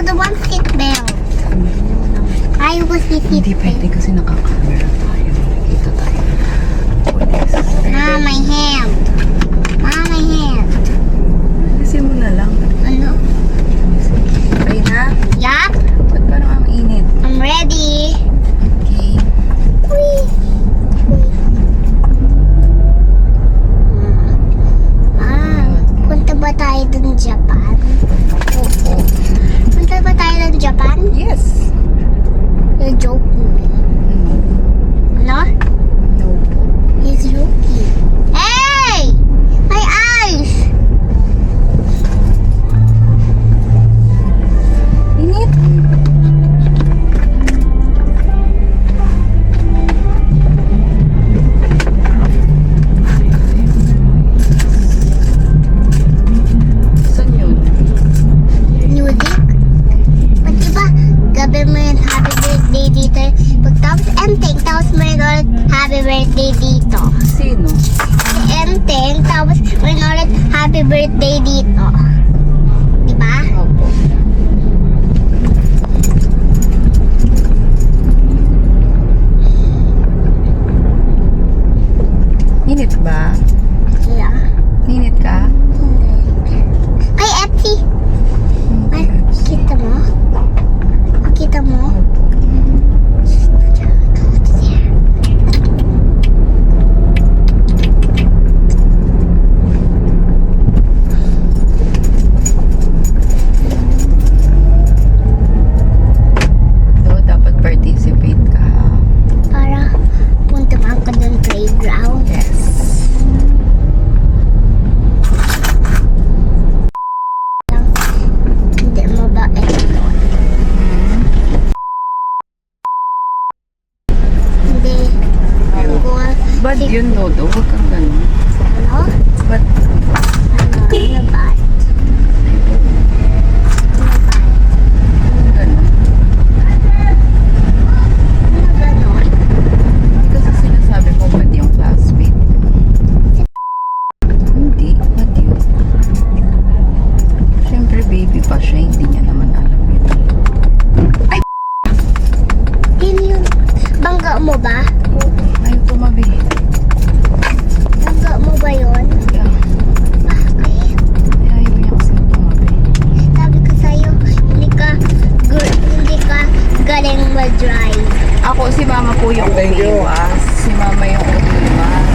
the one seatbelt. Ayaw ko si Hindi seatbelt. pwede kasi nakakamera tayo. Nakikita tayo. Police. My hand. My hand. Kasi mo na lang. Ano? Okay na? Yup. Ba't parang ang init? I'm ready. Okay. Whee! Punta ba tayo dun Japan? Oo. Punta ba tayo dun Japan? Yes. You're joking me. No. Ano? No po. He's joking. Hey! My eyes! Init. Saan yun? Music? Ba't diba gabi mo yung happy birthday dito? Pagtapos M10, tapos may ulit happy birthday dito. Sino? M10, tapos may ulit happy birthday dito. Diba? Opo. Init ba? Yeah. Init ka? Ay, Etsy! Ay, kita mo? Kita mo? So, dapat participate ka. Para punta man ka doon playground. Yes. Hindi mo ba ito? Hindi. Bad yun, Dodo. Huwag kang ganun. Ano? Bad. Ano ba? Ganun. Ano ganon? Hindi kasi sinasabi mo bad yung classmate. Hindi. Bad yun. Siyempre, baby pa siya. Hindi niya naman alam yun. Yun yung bangga mo ba? Ayaw tumabi. Bangga mo ba yun? Yeah. Bakit? Ayaw niya kasi tumabi. Sabi ko sa'yo, hindi ka galing mag-drive. Ako, si mama po yung umiwas. Si mama yung umiwas.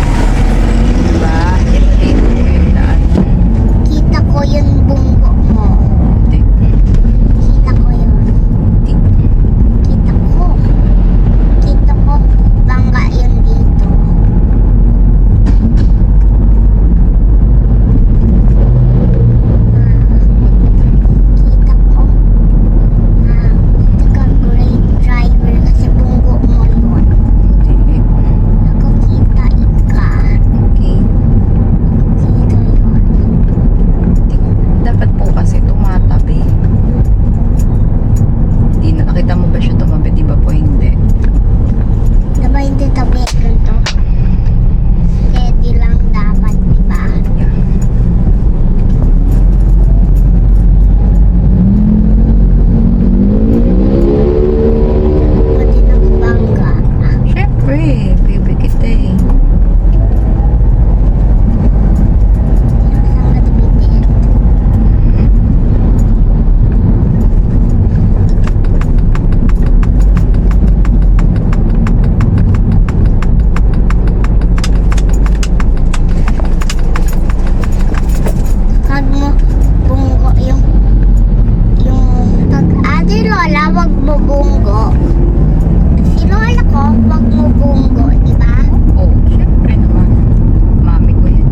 Diba? Hindi ko yung daan. Kita ko yung bunggo mo. Hindi. Kita ko yun. Hindi. Kita ko. Kita ko. Bangga yun dito. Kita ko. Hindi ka great driver kasi bunggo mo yun. Hindi. Nakakita ka. Okay. Dito yun. Hindi. Dapat po kasi tumatabi. Hindi na. Nakita mo ba siya tumabi? Di ba po hindi? Diba hindi tabi ganito? Steady lang dapat, diba? Yeah. Pwede nagbangga. Siyempre. Baby kita eh. Saan ka tumitiit? Wag mo bunggo yung pag ate Lola, wag mo bunggo. Si Lola ko, wag mo bunggo, diba? Oh, siyempre naman. Mami ko yan.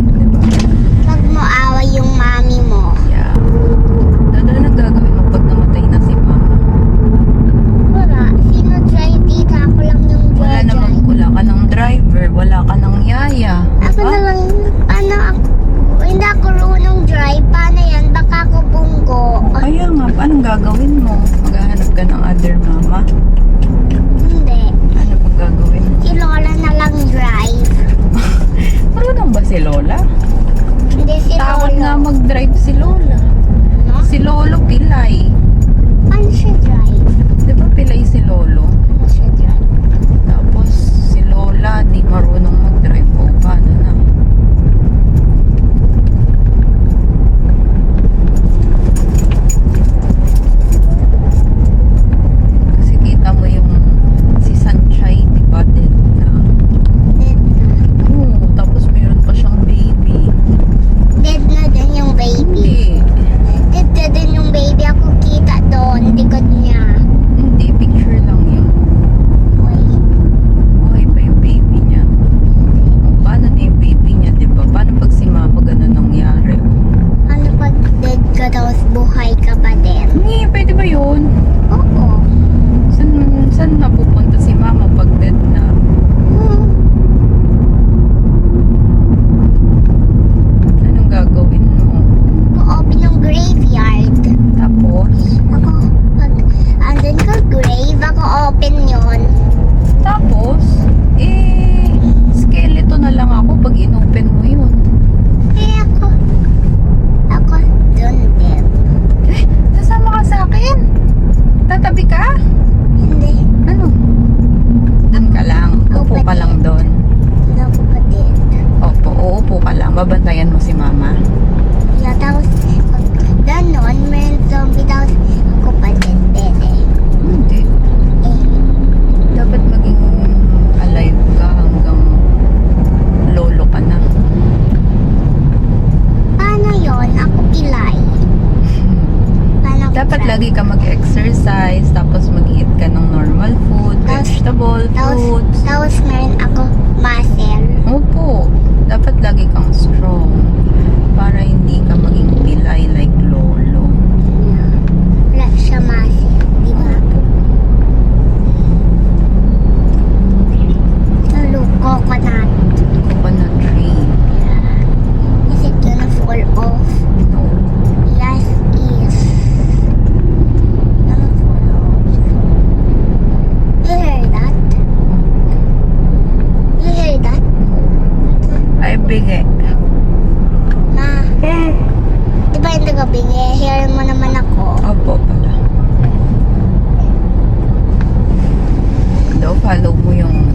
Diba? Wag mo away yung mami mo. Yeah. Dada na gagawin mo pag namatay na si mama. Wala, sino drive dito? Ako lang yung Wala drive. namang wala ka ng driver, wala ka ng yaya. Ako Diba? na lang, hindi ako runong drive. Paano yan? Baka ako bunggo. Kaya nga, anong gagawin mo? Maghahanap ka ng other mama? Hindi. Ano pang gagawin mo? Si Lola na lang drive. Marunong ba si Lola? Hindi si Takot nga Lolo. mag-drive si Lola. No? Si Lolo pilay. Paano siya drive? Di ba pilay si Lolo? Paano siya drive? Tapos si Lola di marunong mag-drive o paano na. Kasi kita mo yung si Sanchay, di ba din na. Dead na. Oo, tapos meron pa siyang baby. Dead na din yung baby. Hindi. Dead na din yung baby. Ako kita doon. Likod niya. Hindi, picture lang yun. Uy. Buhay pa yung baby niya. Paano na yung baby niya, di ba? Paano pag si mama ganun nangyari? Ano pag dead ka tapos buhay ka pa din? Hindi, pwede ba yun? Oo. Saan napupunta si mama pag dead na? Hmm. Anong gagawin mo? Open yung graveyard. Tapos? Ako, pag andun ka grave, ako open yon. Tapos? Skeleton na lang ako pag inopen mo yun. Eh ako dun din. Sasama ka sa akin? Tatabi ka? Hindi, Ano? Doon ka lang. Upo ka lang doon. hindi ako pa din. Opo, uupo ka lang. Babantayan mo si mama. Yeah, tapos pag ganon, may zombie, tapos ako pa din pwede. Hindi. Eh, Dapat maging alive ka hanggang lolo ka na. paano yon? Ako pilay. Paano ako Dapat try? lagi ka mag-exercise, tapos mag-eat ka ng normal food, Tapos- vegetable, fruits. Tapos meron ako muscle. Opo, dapat lagi kang strong para hindi ka maging pilay like lolo. Wala siya muscle. Di ba? Lalo, coconut. Coconut tree. Is it gonna fall off? No. Yes, is. Gonna fall off. You hear that? You hear that? Ay, bige. Ma, di ba yung nagabingi? Hear mo naman ako. Opo pala. Daw, follow mo yung